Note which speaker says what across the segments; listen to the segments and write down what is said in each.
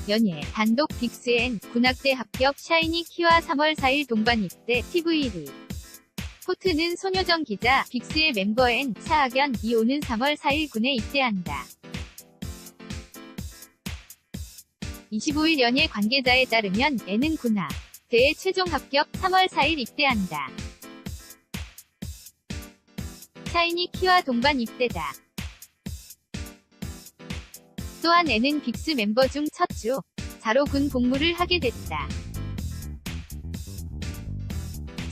Speaker 1: 연예, 단독 빅스앤, 군악대 합격 샤이니 키와 3월 4일 동반 입대 TV1위. 포트는 손효정 기자, 빅스의 멤버 앤, 차학연, 이오는 3월 4일 군에 입대한다. 25일 연예 관계자에 따르면 앤은 군악대에 최종 합격 3월 4일 입대한다. 샤이니 키와 동반 입대다. 또한 앤은 빅스 멤버 중 첫 주자로 군 복무를 하게 됐다.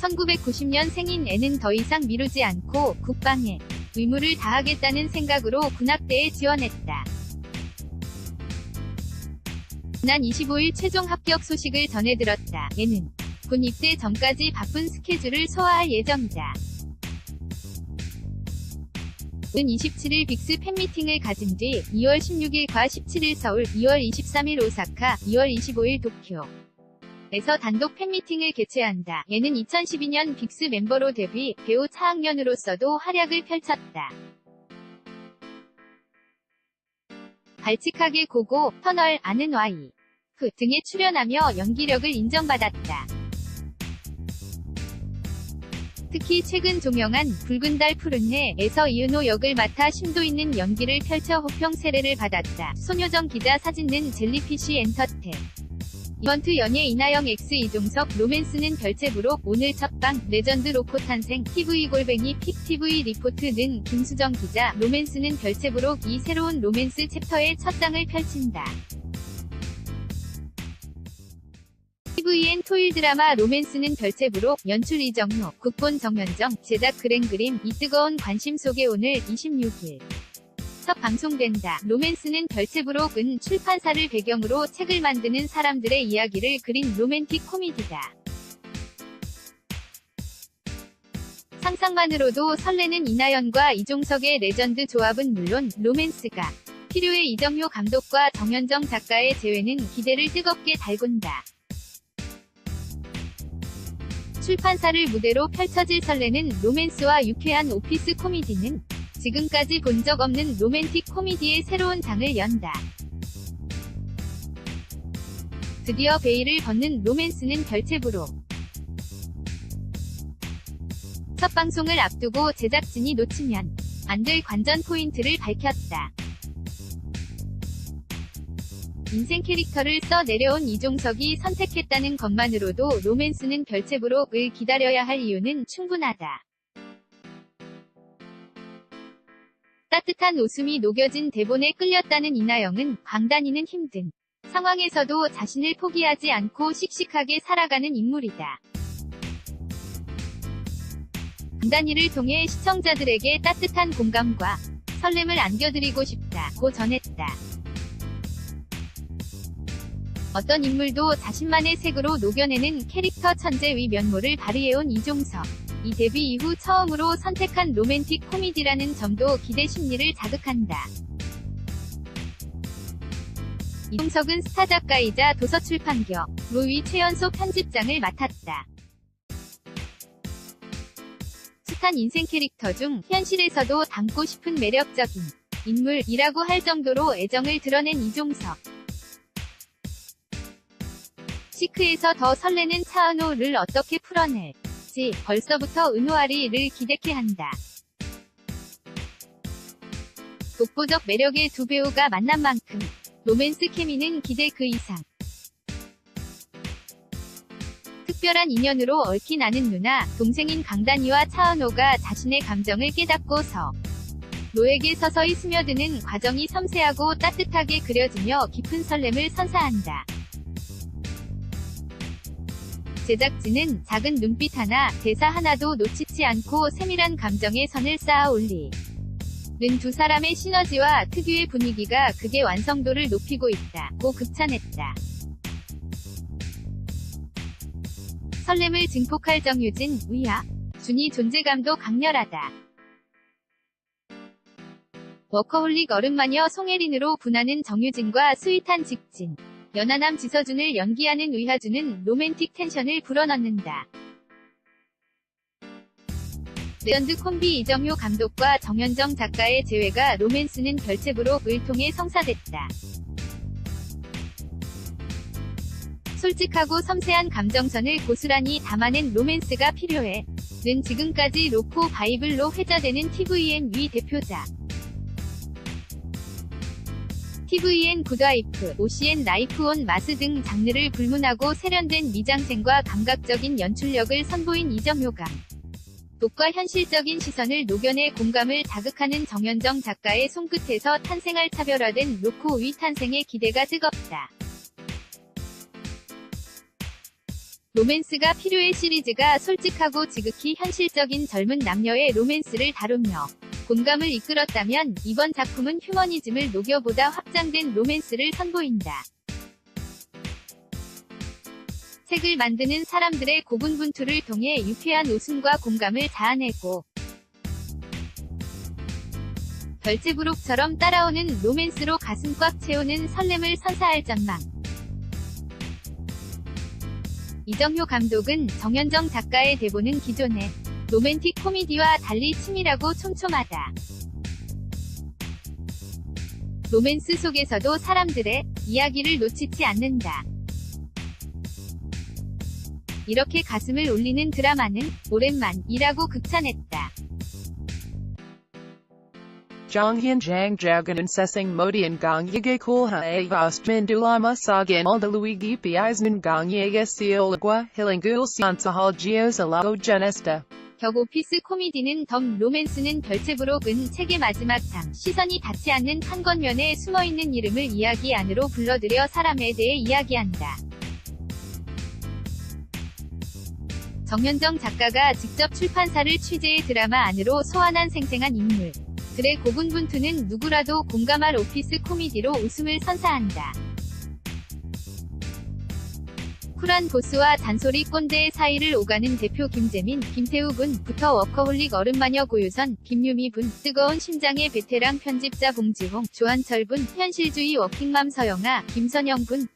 Speaker 1: 1990년 생인 앤은 더 이상 미루지 않고 국방의 의무를 다하겠다는 생각으로 군악대에 지원했다. 지난 25일 최종 합격 소식을 전해 들었다. 앤은 군 입대 전까지 바쁜 스케줄을 소화할 예정이다. 은 27일 빅스 팬미팅을 가진 뒤 2월 16일과 17일 서울, 2월 23일 오사카, 2월 25일 도쿄에서 단독 팬미팅을 개최한다. 앤은 2012년 빅스 멤버로 데뷔, 배우 차학연으로서도 활약을 펼쳤다. 발칙하게 고고, 터널, 아는 와이 등에 출연하며 연기력을 인정받았다. 특히 최근 종영한 붉은 달 푸른 해에서 이은호 역을 맡아 심도 있는 연기를 펼쳐 호평 세례를 받았다. 손효정 기자 사진는 젤리피쉬 엔터테 이번트 연예 이나영 X 이종석 로맨스는 별채부록 오늘 첫방 레전드 로코 탄생 TV 픽TV 리포트는 김수정 기자 로맨스는 별채부록 이 새로운 로맨스 챕터의 첫 장을 펼친다. TVN 토일 드라마 로맨스는 별채부록 연출 이정효, 극본 정현정, 제작 그랭그림 이 뜨거운 관심 속에 오늘 26일 첫 방송된다. 로맨스는 별채부록은 출판사를 배경으로 책을 만드는 사람들의 이야기를 그린 로맨틱 코미디다. 상상만으로도 설레는 이나연과 이종석의 레전드 조합은 물론 로맨스가 필요해 이정효 감독과 정현정 작가의 재회는 기대를 뜨겁게 달군다. 출판사를 무대로 펼쳐질 설레는 로맨스와 유쾌한 오피스 코미디는 지금까지 본 적 없는 로맨틱 코미디의 새로운 장을 연다. 드디어 베일을 벗는 로맨스는 별채부록. 첫 방송을 앞두고 제작진이 놓치면 안 될 관전 포인트를 밝혔다. 인생 캐릭터를 써 내려온 이종석이 선택했다는 것만으로도 로맨스는 별채부록을 기다려야 할 이유는 충분하다. 따뜻한 웃음이 녹여진 대본에 끌렸다는 이나영은 강다니는 힘든 상황에서도 자신을 포기하지 않고 씩씩하게 살아가는 인물이다. 강다니를 통해 시청자들에게 따뜻한 공감과 설렘을 안겨드리고 싶다고 전했다. 어떤 인물도 자신만의 색으로 녹여내는 캐릭터 천재의 면모를 발휘해온 이종석. 이 데뷔 이후 처음으로 선택한 로맨틱 코미디라는 점도 기대 심리를 자극한다. 이종석은 스타 작가이자 도서출판겨 로위 최연소 편집장을 맡았다. 숱한 인생 캐릭터 중 현실에서도 닮고 싶은 매력적인 인물이라고 할 정도로 애정을 드러낸 이종석. 시크에서 더 설레는 차은호를 어떻게 풀어낼지 벌써부터 은호아리를 기대케 한다. 독보적 매력의 두 배우가 만난 만큼 로맨스 케미는 기대 그 이상. 특별한 인연으로 얽힌 아는 누나, 동생인 강다니와 차은호가 자신의 감정을 깨닫고서 노에게 서서히 스며드는 과정이 섬세하고 따뜻하게 그려지며 깊은 설렘을 선사한다. 제작진은 작은 눈빛 하나, 대사 하나도 놓치지 않고 세밀한 감정의 선을 쌓아 올리는 두 사람의 시너지와 특유의 분위기가 극의 완성도를 높이고 있다고 극찬했다. 설렘을 증폭할 정유진, 위아, 준이 존재감도 강렬하다. 워커홀릭 얼음마녀 송혜린으로 분하는 정유진과 스윗한 직진, 연하남 지서준을 연기하는 의하준은 로맨틱 텐션을 불어넣는다. 레전드 콤비 이정효 감독과 정현정 작가의 재회가 로맨스는 별채부록을 통해 성사됐다. 솔직하고 섬세한 감정선을 고스란히 담아낸 로맨스가 필요해. 는 지금까지 로코 바이블로 회자되는 tvN 위 대표작. tvN 굿와이프, OCN 라이프 온 마스 등 장르를 불문하고 세련된 미장센과 감각적인 연출력을 선보인 이정효감. 독과 현실적인 시선을 녹여내 공감을 자극하는 정현정 작가의 손끝에서 탄생할 차별화된 로코의 탄생에 기대가 뜨겁다. 로맨스가 필요해 시리즈가 솔직하고 지극히 현실적인 젊은 남녀의 로맨스를 다루며 공감을 이끌었다면 이번 작품은 휴머니즘을 녹여 보다 확장된 로맨스를 선보인다. 책을 만드는 사람들의 고군분투를 통해 유쾌한 웃음과 공감을 자아내고 별채부록처럼 따라오는 로맨스로 가슴 꽉 채우는 설렘을 선사할 전망. 이정효 감독은 정현정 작가의 대본은 기존의 로맨틱 코미디와 달리 치밀하고 촘촘하다. 로맨스 속에서도 사람들의 이야기를 놓치지 않는다. 이렇게 가슴을 울리는 드라마는 오랜만이라고 극찬했다.
Speaker 2: Jonghyun Jaganan Sesing Modian Gong Yige Kulha Avast Mindulama Sagan Alda Luigi Piasnan Gong Yege Seolagua Hilangul Siansahal Geos Alago Genesta.
Speaker 1: 격오피스 코미디는 덤 로맨스는 별채부록은 책의 마지막 장 시선이 닿지 않는 한 권면에 숨어있는 이름을 이야기 안으로 불러들여 사람에 대해 이야기한다. 정현정 작가가 직접 출판사를 취재해 드라마 안으로 소환한 생생한 인물. 들의 고군분투는 누구라도 공감할 오피스 코미디로 웃음을 선사한다. 쿨한 보스와 잔소리 꼰대의 사이를 오가는 대표 김재민, 김태우 군부터 워커홀릭 어른마녀 고유선, 김유미 분, 뜨거운 심장의 베테랑 편집자 봉지홍, 조한철 분, 현실주의 워킹맘 서영아, 김선영 분,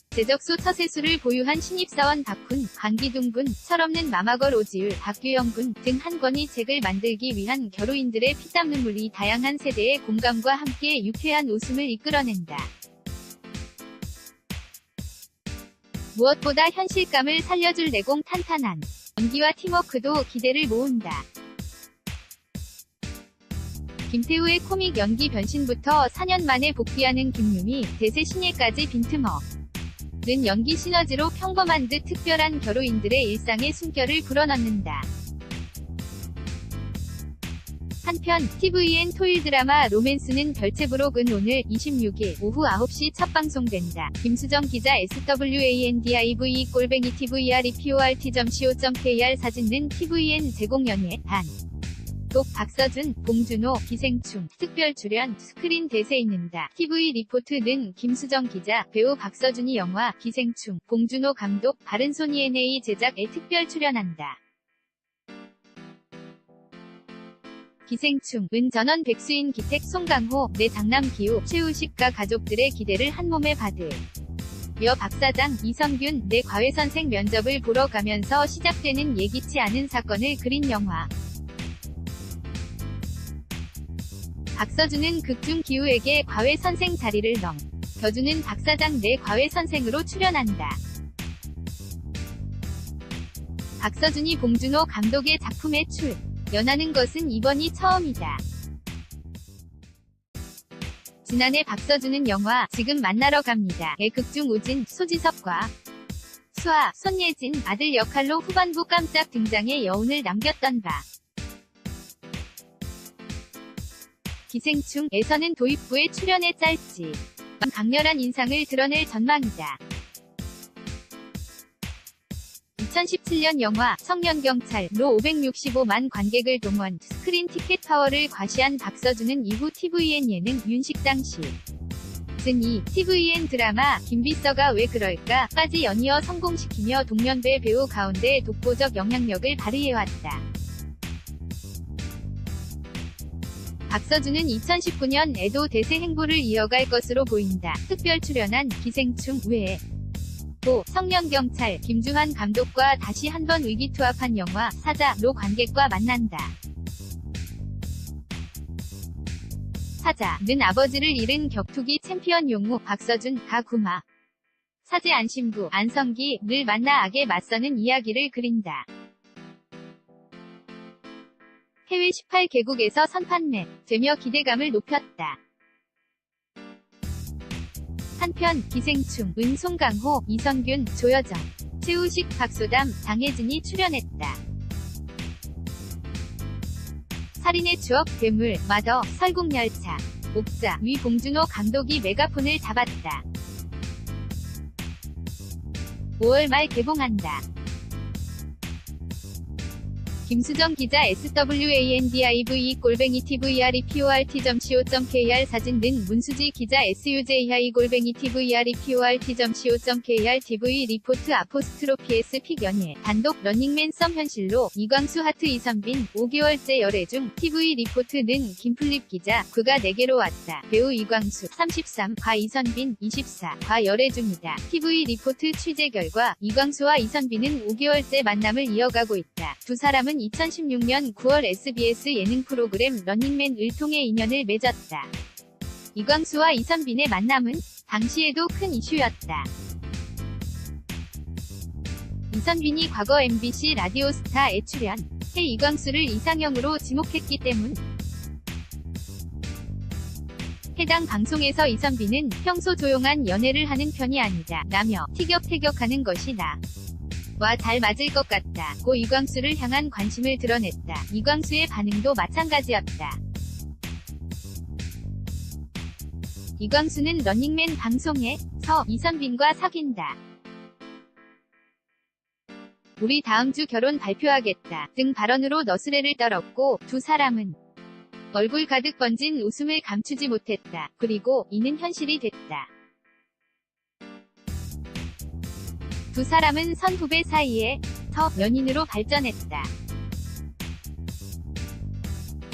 Speaker 1: 제적소 처세술을 보유한 신입사원 박훈, 강기둥 군, 철없는 마마걸 오지율, 박규영 군 등 한 권의 책을 만들기 위한 결호인들의 피땀 눈물이 다양한 세대의 공감과 함께 유쾌한 웃음을 이끌어낸다. 무엇보다 현실감을 살려줄 내공 탄탄한 연기와 팀워크도 기대를 모은다. 김태우의 코믹 연기 변신부터 4년 만에 복귀하는 김유미, 대세 신예까지 빈틈없는 연기 시너지로 평범한 듯 특별한 결호인들의 일상에 숨결을 불어넣는다. 한편 tvN 토일 드라마 로맨스는 별채부록은 오늘 26일 오후 9시 첫 방송된다. 김수정 기자 swandivy@tvreport.co.kr 사진는 tvN 제공 연예 단. 독 박서준, 봉준호, 기생충, 특별 출연, 스크린 대세 있는다. TV 리포트는 김수정 기자, 배우 박서준이 영화, 기생충, 봉준호 감독, 바른손이 NA 제작에 특별 출연한다. 기생충은 전원 백수인 기택 송강호, 내 장남 기우, 최우식과 가족들의 기대를 한몸에 받으며 박사장, 이성균, 내 과외선생 면접을 보러 가면서 시작되는 예기치 않은 사건을 그린 영화. 박서준은 극중 기우에게 과외선생 자리를 넘겨주는 박사장 내 과외선생으로 출연한다. 박서준이 봉준호 감독의 작품에 출연하는 것은 이번이 처음이다. 지난해 박서준은 영화 지금 만나러 갑니다의 극중 우진, 소지섭과 수아, 손예진 아들 역할로 후반부 깜짝 등장에 여운을 남겼던 바. 기생충에서는 도입부에 출연해 짧지 강렬한 인상을 드러낼 전망이다. 2017년 영화 청년경찰로 565만 관객을 동원, 스크린 티켓 파워를 과시한 박서준은 이후 tvN 예능 윤식당 시즌2, tvN 드라마 김비서가 왜 그럴까까지 연이어 성공시키며 동년배 배우 가운데 독보적 영향력을 발휘해왔다. 박서준은 2019년에도 대세 행보를 이어갈 것으로 보인다. 특별 출연한 기생충 외에 또 청년경찰 김주환 감독과 다시 한번 의기투합한 영화 사자로 관객과 만난다. 사자는 아버지를 잃은 격투기 챔피언 용우 박서준, 가구마 사제 안신부, 안성기를 만나 악에 맞서는 이야기를 그린다. 해외 18개국에서 선판매, 되며 기대감을 높였다. 한편 기생충, 은 송강호, 이선균, 조여정, 최우식, 박소담, 장혜진이 출연했다. 살인의 추억, 괴물, 마더, 설국열차, 옥자, 위 봉준호 감독이 메가폰을 잡았다. 5월 말 개봉한다. 김수정 기자 swandivE@tvrt.co.kr 사진 등 문수지 기자 sujhi@tvrt.co.kr TV 리포트 아포스트로피 픽 연예 단독 런닝맨 썸 현실로 이광수 하트 이선빈 5개월째 열애 중 TV 리포트는 김플립 기자 그가 내게로 왔다. 배우 이광수 33, 과 이선빈 24, 과 열애 중이다. TV 리포트 취재 결과 이광수와 이선빈은 5개월째 만남을 이어가고 있다. 두 사람은 2016년 9월 SBS 예능 프로그램 런닝맨을 통해 인연을 맺었다. 이광수와 이선빈의 만남은 당시에도 큰 이슈였다. 이선빈이 과거 MBC 라디오스타에 출연, 해 이광수를 이상형으로 지목했기 때문. 해당 방송에서 이선빈은 평소 조용한 연애를 하는 편이 아니다 라며 티격태격하는 것이 나. 와 잘 맞을 것 같다 고 이광수를 향한 관심을 드러냈다. 이광수의 반응도 마찬가지였다. 이광수는 런닝맨 방송에서 이선빈과 사귄다. 우리 다음 주 결혼 발표하겠다 등 발언으로 너스레를 떨었고 두 사람은 얼굴 가득 번진 웃음을 감추지 못했다. 그리고 이는 현실이 됐다. 두 사람은 선후배 사이에서 연인으로 발전했다.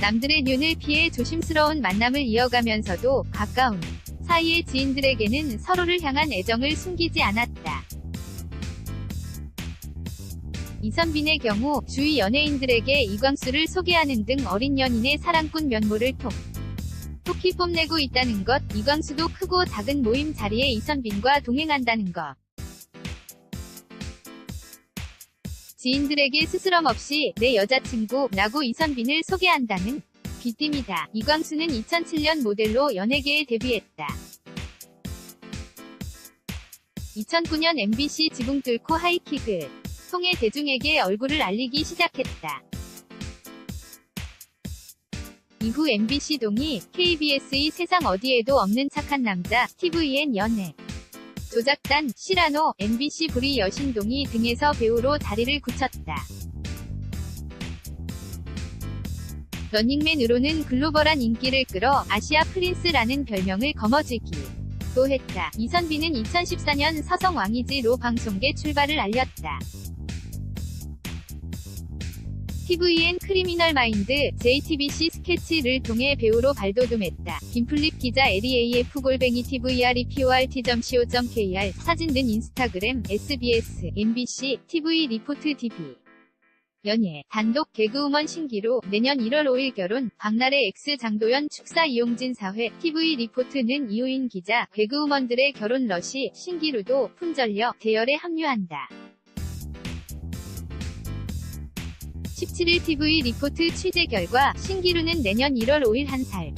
Speaker 1: 남들의 눈을 피해 조심스러운 만남을 이어가면서도 가까운 사이의 지인들에게는 서로를 향한 애정을 숨기지 않았다. 이선빈의 경우 주위 연예인들에게 이광수를 소개하는 등 어린 연인의 사랑꾼 면모를 톡히 뽐내고 있다는 것, 이광수도 크고 작은 모임 자리에 이선빈과 동행한다는 것. 지인들에게 스스럼 없이 내 여자친구라고 이선빈을 소개한다는 귀띔이다. 이광수는 2007년 모델로 연예계에 데뷔했다. 2009년 MBC 지붕 뚫고 하이킥을 통해 대중에게 얼굴을 알리기 시작했다. 이후 MBC 동의, KBS의 세상 어디에도 없는 착한 남자, TVN 연애, 조작단, 시라노, MBC 불의 여신동이 등에서 배우로 자리를 굳혔다. 런닝맨으로는 글로벌한 인기를 끌어 아시아 프린스라는 별명을 거머쥐기도 했다. 이선빈은 2014년 서성 왕이지로 방송계 출발을 알렸다. TVN 크리미널 마인드, JTBC 스케치를 통해 배우로 발돋움했다. 김플립 기자 LEAF@tvrt.co.kr 사진 등 인스타그램, SBS, MBC, TV 리포트 TV 연예, 단독 개그우먼 신기루, 내년 1월 5일 결혼, 박나래 X 장도연 축사 이용진 사회, TV 리포트는 이우인 기자, 개그우먼들의 결혼 러시, 신기루도 품절려 대열에 합류한다. 17일 TV 리포트 취재 결과 신기루는 내년 1월 5일 1살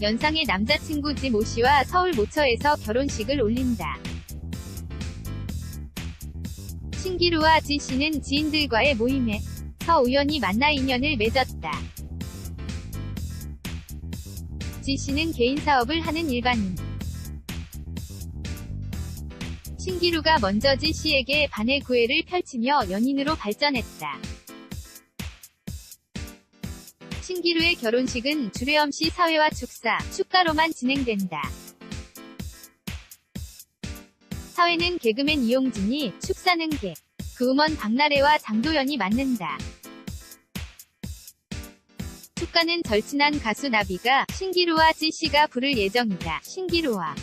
Speaker 1: 연상의 남자친구 지모 씨와 서울 모처에서 결혼식을 올린다. 신기루와 지 씨는 지인들과의 모임에서 우연히 만나 인연을 맺었다. 지 씨는 개인 사업을 하는 일반인. 신기루가 먼저 지 씨에게 반해 구애를 펼치며 연인으로 발전했다. 신기루의 결혼식은 주례엄씨 사회와 축사, 축가로만 진행된다. 사회는 개그맨 이용진이, 축사는 개그우먼 박나래와 장도연이 맡는다. 축가는 절친한 가수 나비가, 신기루와 지씨가 부를 예정이다. 신기루와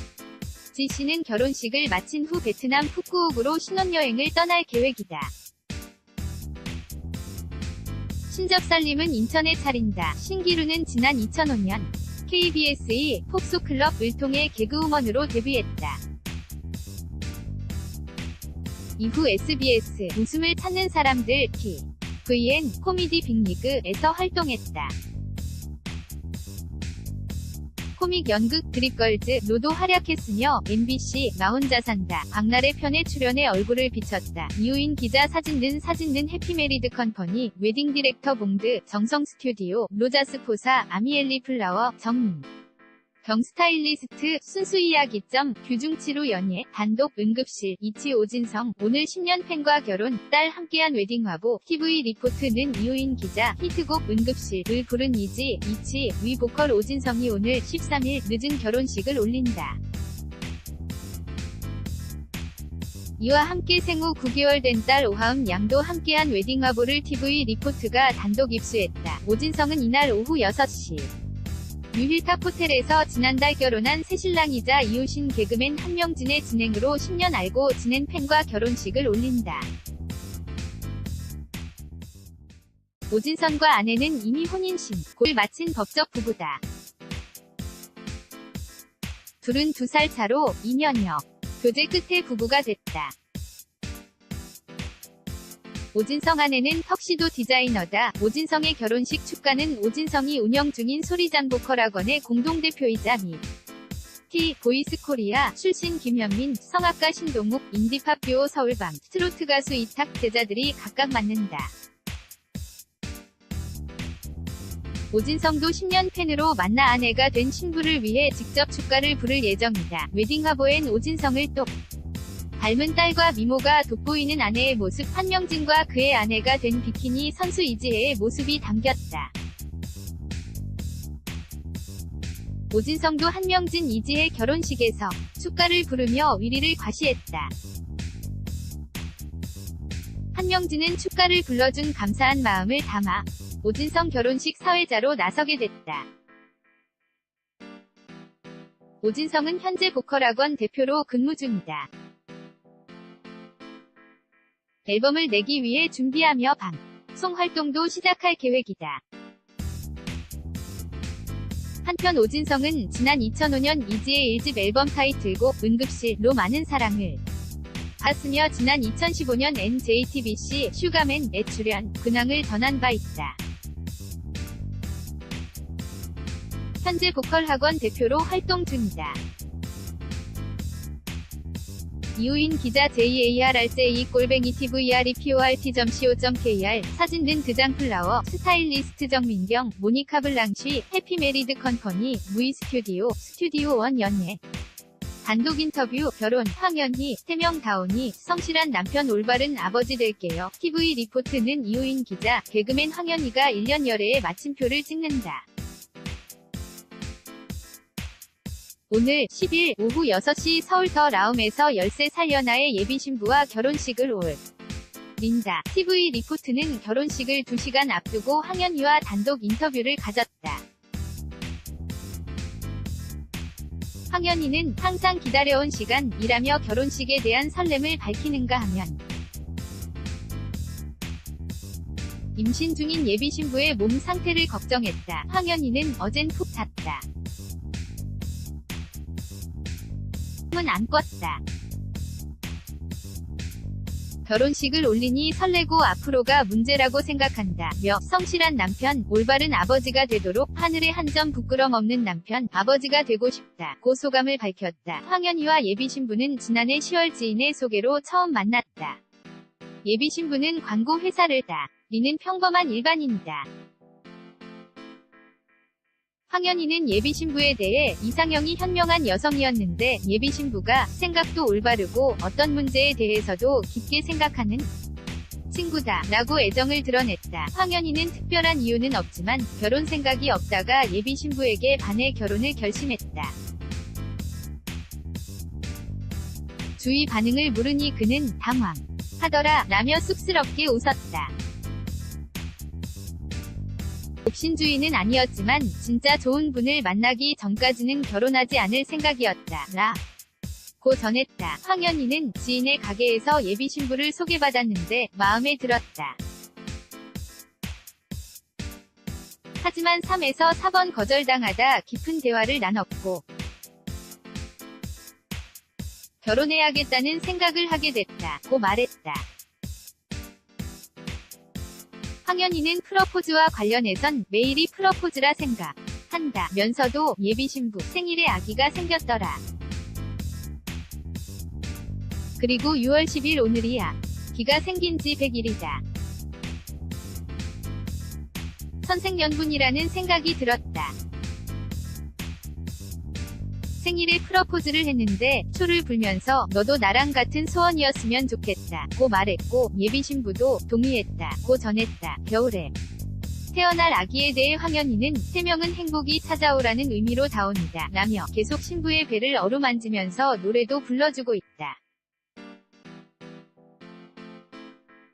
Speaker 1: 지씨는 결혼식을 마친 후 베트남 푸꾸옥으로 신혼여행을 떠날 계획이다. 신접살림은 인천에 차린다. 신기루는 지난 2005년 KBS의 폭소클럽을 통해 개그우먼으로 데뷔했다. 이후 SBS 웃음을 찾는 사람들 TVN 코미디 빅리그에서 활동했다. 코믹 연극 드립걸즈로도 활약했으며 MBC 나 혼자 산다, 박나래 편에 출연해 얼굴을 비쳤다. 이유인 기자 사진 든 해피메리드 컴퍼니, 웨딩 디렉터 봉드, 정성 스튜디오, 로자스포사, 아미엘리 플라워, 정민 경 스타일리스트, 순수 이야기점, 규중치로 연예, 단독, 응급실, 이치 오진성, 오늘 10년 팬과 결혼, 딸 함께한 웨딩 화보, TV 리포트는 이유인 기자, 히트곡 응급실을 부른 이치 위 보컬 오진성이 오늘 13일 늦은 결혼식을 올린다. 이와 함께 생후 9개월 된 딸 오하음 양도 함께한 웨딩 화보를 TV 리포트가 단독 입수했다. 오진성은 이날 오후 6시 뉴힐탑 호텔에서 지난달 결혼한 새신랑이자 이웃인 개그맨 한명진의 진행으로 10년 알고 지낸 팬과 결혼식을 올린다. 오진성과 아내는 이미 혼인신고를 마친 법적 부부다. 둘은 2살 차로 2년여 교제 끝에 부부가 됐다. 오진성 아내는 턱시도 디자이너다. 오진성의 결혼식 축가는 오진성이 운영 중인 소리장 보컬 학원의 공동대표이자 미 T 보이스 코리아 출신 김현민, 성악가 신동욱, 인디팝 듀오 서울밤, 트로트 가수 이탁 제자들이 각각 맡는다. 오진성도 10년 팬으로 만나 아내가 된 신부를 위해 직접 축가를 부를 예정이다. 웨딩 화보엔 오진성을 또 닮은 딸과 미모가 돋보이는 아내의 모습, 한명진과 그의 아내가 된 비키니 선수 이지혜의 모습이 담겼다. 오진성도 한명진 이지혜 결혼식에서 축가를 부르며 위리를 과시했다. 한명진은 축가를 불러준 감사한 마음을 담아 오진성 결혼식 사회자로 나서게 됐다. 오진성은 현재 보컬학원 대표로 근무 중이다. 앨범을 내기 위해 준비하며 방송 활동도 시작할 계획이다. 한편 오진성은 지난 2005년 이지의 1집 앨범 타이틀곡 응급실로 많은 사랑을 받았으며 지난 2015년 NJTBC 슈가맨에 출연, 근황을 전한 바 있다. 현재 보컬학원 대표로 활동 중이다. 이유인 기자 JARRJ@tvreport.co.kr 사진 든 드장 플라워, 스타일리스트 정민경, 모니카 블랑쉬, 해피메리드 컴퍼니, 무이 스튜디오, 스튜디오 원 연예. 단독 인터뷰, 결혼, 황현희, 태명 다온이, 성실한 남편 올바른 아버지 될게요. TV 리포트는 이유인 기자, 개그맨 황현희가 1년 열애에 마침표를 찍는다. 오늘 10일 오후 6시 서울 더 라움에서 13살 연하의 예비신부와 결혼식을 올린다. TV 리포트는 결혼식을 2시간 앞두고 황현희와 단독 인터뷰를 가졌다. 황현희는 항상 기다려온 시간이라며 결혼식에 대한 설렘을 밝히는가 하면 임신 중인 예비신부의 몸 상태를 걱정했다. 황현희는 어젠 푹 잤다. 꿈은 안 꿨다. 결혼식을 올리니 설레고 앞으로가 문제라고 생각한다. 며 성실한 남편, 올바른 아버지가 되도록 하늘에 한 점 부끄럼 없는 남편, 아버지가 되고 싶다. 고 소감을 밝혔다. 황현희와 예비신부는 지난해 10월 지인의 소개로 처음 만났다. 예비신부는 광고 회사를 다니는 평범한 일반인이다. 황현희는 예비신부에 대해 이상형이 현명한 여성이었는데 예비신부가 생각도 올바르고 어떤 문제에 대해서도 깊게 생각하는 친구다 라고 애정을 드러냈다. 황현희는 특별한 이유는 없지만 결혼 생각이 없다가 예비신부에게 반해 결혼을 결심했다. 주위 반응을 물으니 그는 당황하더라 라며 쑥스럽게 웃었다. 독신주의는 아니었지만 진짜 좋은 분을 만나기 전까지는 결혼하지 않을 생각이었다. 고 전했다. 황현희는 지인의 가게에서 예비신부를 소개받았는데 마음에 들었다. 하지만 3에서 4번 거절당하다 깊은 대화를 나눴고 결혼해야겠다는 생각을 하게 됐다고 말했다. 황현희는 프러포즈와 관련해선 매일이 프러포즈라 생각한다 면서도 예비신부 생일에 아기가 생겼더라. 그리고 6월 10일 오늘이야. 기가 생긴 지 100일이다. 선생연분이라는 생각이 들었다. 생일에 프러포즈를 했는데 초를 불면서 너도 나랑 같은 소원이었으면 좋겠다고 말했고 예비신부도 동의했다고 전했다. 겨울에 태어날 아기에 대해 황현희는 태명은 행복이 찾아오라는 의미로 다온이다 라며 계속 신부의 배를 어루만지면서 노래도 불러주고 있다.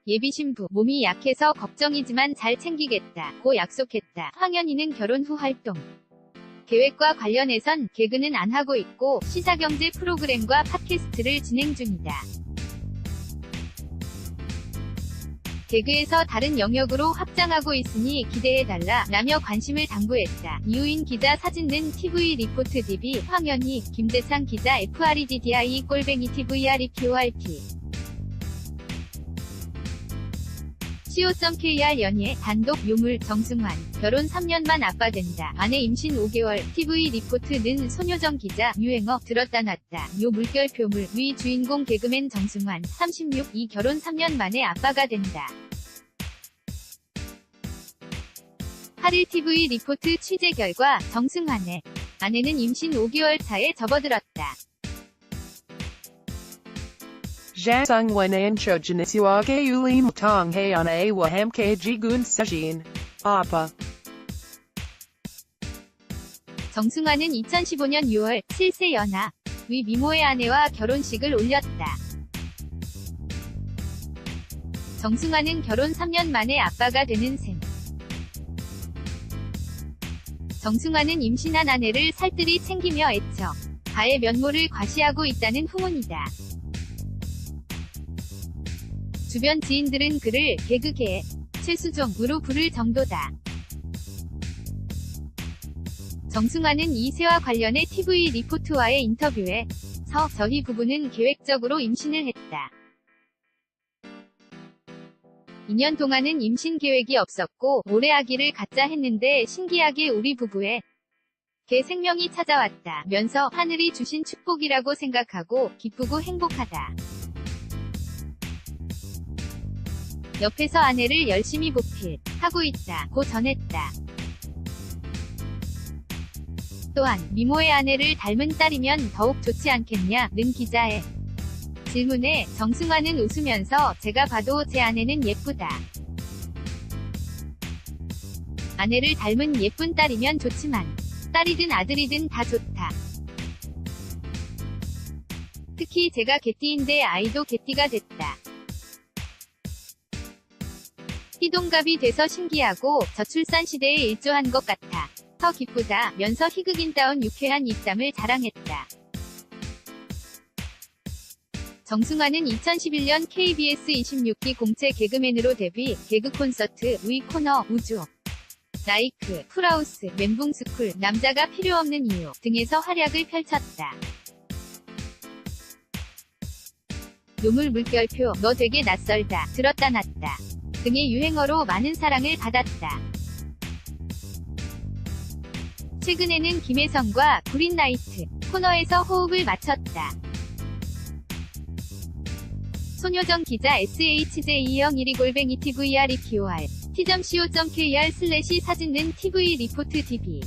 Speaker 1: 예비신부 몸이 약해서 걱정이지만 잘 챙기겠다고 약속했다. 황현희는 결혼 후 활동 계획과 관련해선 개그는 안 하고 있고 시사경제 프로그램과 팟캐스트를 진행 중이다. 개그에서 다른 영역으로 확장하고 있으니 기대해달라 라며 관심을 당부했다. 이우인 기자 사진는 TV 리포트 DB 황현희, 김대상 기자 FREDDIE@TVREPORT co.kr 연예, 단독, 요물, 정승환, 결혼 3년만 아빠 된다. 아내 임신 5개월, TV 리포트는 손효정 기자, 유행어, 들었다 놨다. 요 물결표물, 위 주인공 개그맨 정승환, 36, 이 결혼 3년 만에 아빠가 된다. 8일 TV 리포트 취재 결과, 정승환의 아내는 임신 5개월 차에 접어들었다.
Speaker 2: 장승환의 androgeniswage ulim tonghaeanawa hamke jigun sajin. 아빠.
Speaker 1: 정승환은 2015년 6월 7세 연하 위 미모의 아내와 결혼식을 올렸다. 정승환은 결혼 3년 만에 아빠가 되는 셈. 정승환은 임신한 아내를 살뜰히 챙기며 애처 가의 면모를 과시하고 있다는 후문이다. 주변 지인들은 그를 개그계의 최수종으로 부를 정도다. 정승환은 이세와 관련해 TV 리포트와의 인터뷰에 저희 부부는 계획적으로 임신을 했다. 2년 동안은 임신 계획이 없었고 올해 아기를 갖자 했는데 신기하게 우리 부부에 개 생명이 찾아왔다 면서 하늘이 주신 축복이라고 생각하고 기쁘고 행복하다. 옆에서 아내를 열심히 보필하고 있다고 전했다. 또한 미모의 아내를 닮은 딸이면 더욱 좋지 않겠냐는 기자의 질문에 정승환은 웃으면서 제가 봐도 제 아내는 예쁘다. 아내를 닮은 예쁜 딸이면 좋지만 딸이든 아들이든 다 좋다. 특히 제가 개띠인데 아이도 개띠가 됐다. 희동갑이 돼서 신기하고 저출산 시대에 일조한 것 같아 더 기쁘다 면서 희극인다운 유쾌한 입담을 자랑했다. 정승환은 2011년 KBS 26기 공채 개그맨으로 데뷔, 개그 콘서트, 위 코너, 우주, 라이크, 풀하우스, 멘붕스쿨, 남자가 필요 없는 이유 등에서 활약을 펼쳤다. 요물 물결표, 너 되게 낯설다, 들었다 놨다 등의 유행어로 많은 사랑을 받았다. 최근에는 김혜성과 구린나이트 코너에서 호흡을 맞췄다. 손효정 기자 SHJ2012@TVREPORT.co.kr/사진는 TV 리포트 DB